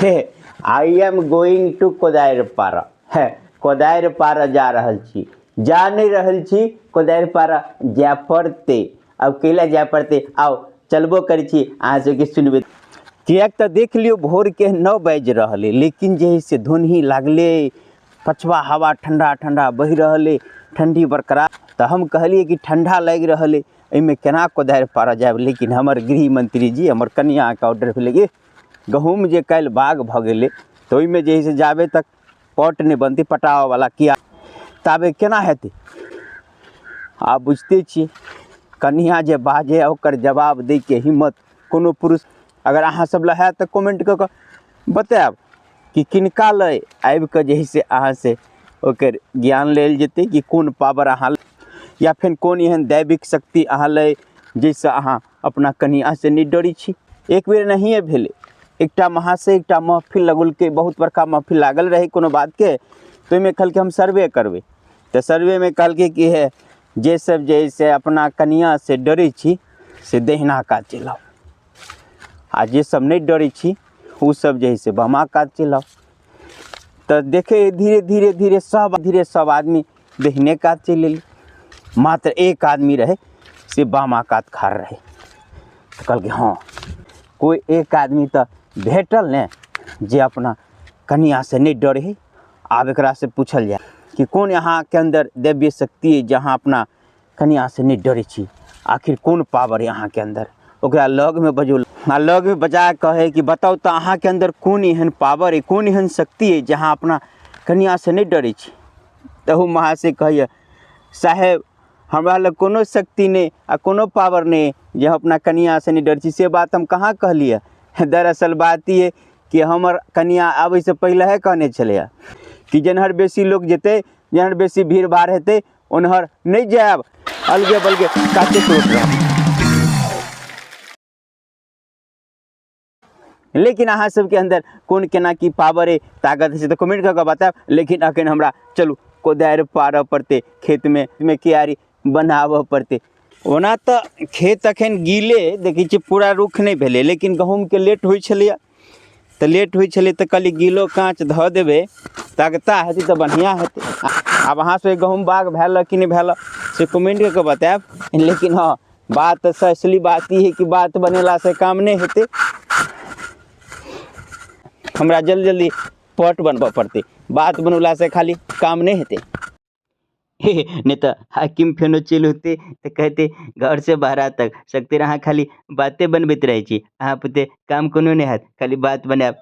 I am going to कोदारिपाड़ा है, कोदारिपाड़ा जा रहल छी, जा नहीं रहल छी कोदारिपाड़ा जाय पड़ते। अब कैला जाय पड़ते, आओ चलबो करै छी, अहाँ सबके सुनबे। किएक तऽ देख लियौ भोर के 9 बाजि रहलै, लेकिन जे है से धुनही लागले, पछवा हवा ठंडा ठंडा बहि रहलै, ठंडी बरकरार। तो हम कहलिए कि ठंडा लग रहलै, एहिमे केना कोदारिपाड़ा जायब। लेकिन हमर गृह मंत्री जी, हमर कनिया के ऑर्डर भेलै कि गहूँम जे काल्हि बाग भऽ गेलै, तऽ ओहिमे जे है से जाबे तक पट नहि बनतै पटावला, किया ताबे केना हेतै। आब बुझते छियै, कनिया जे बाजे ओकर जवाब दैके हिम्मत कोनो पुरुष अगर अहाँ सब लए हैत तऽ कमेंट कऽ कऽ बतायब कि किनका लए आबि कऽ जे है से अहाँ से ओकर ज्ञान लेल जेतै, कि कोन पावर अहाँ या फिर कोन एहन दैविक शक्ति अहाँ लए जाहिसँ अहाँ अपना कनिया से नहि डरै छी। एक बेर नहिए भेलै, एकटा महाशय एकटा महफिल लगौलकै, बहुत बड़का महफिल लागल रहै कोनो बातके, तो ओहिमे कहलकै हम सर्वे करबै। तऽ सर्वेमे कहलकै कि हे जे सब जे है से अपना कनिया से डरै छी से दहिना कात चलि आउ, आ जे सब नहीं डरै छी उ सब जे है से बामा कात चलि आउ। तो देखे धीरे धीरे धीरे सब आदमी दहिने कात चलि एलै, मात्र एक आदमी रहे से बामा कात खाड़ रहे। तो कहलकै हाँ कोई एक आदमी तो भेटल ने जे अपना कनिया से नहीं डरे है। आब एकरा से पूछल जाए कि कौन यहाँ के अंदर दैवीय शक्ति है जहाँ अपना कनिया से नहीं डरे छी, आखिर कौन पावर है यहाँ के अंदर। ओकरा लग में बजौल, लग में बजा कहे कि बताओ तो अहाँ के अंदर कौन एहन पावर है, कौन एहन शक्ति है जहाँ अपना कनिया से नहीं डरे छी। तहु महाशय कहिए साहेब हमरा लग कोनो शक्ति नहीं आ कोनो पावर नहीं जे अपना कनिया से नहीं डर छी। से बात हम कहाँ कहलिए, दरअसल बात ये कि हमर कनिया आबै से पहले है कहने चले कि जेनहर बेसी लोग जेते, जेनहर बेसी भीड़ भाड़ हेते उनहर नहीं जायब, अलगे बलगे काटे टूट रह। लेकिन अहाँ सबके अंदर कौन केना की पावर है, ताकत है, तो कमेंट करके बताएब। लेकिन अखन हमरा चलू कोदारिपाड़ा पड़ते, खेत में क्यारी बनाबऽ पड़ते। ओना तो खेत अखन गीले देखै छी, पूरा रुख नहीं भेलै, लेकिन गहूँम के लेट होइ छलैया, तो लेट होइ छलै तो कहली गीलो काँच धऽ देबै, तगता हेतै तो बढ़िया हेतै। आब अहाँ सब गहूँम बाग भेल कि नहीं भेल से कमेंट करके बताएब। लेकिन हाँ बात असली बात ई है कि बात बनेला से काम नहीं हेतै, हमरा जल्दी जल्दी पट बनबऽ पड़ते, बात बनौला से खाली काम नहीं हेतै। नहीं तो हाकिम फेनो चल होते तो कहते घर से बाहर तक सकते अहाँ खाली बातें बनबैत रहे छी, अहाँ पुते काम कोनो नहीं हैत, खाली बात बनाएब।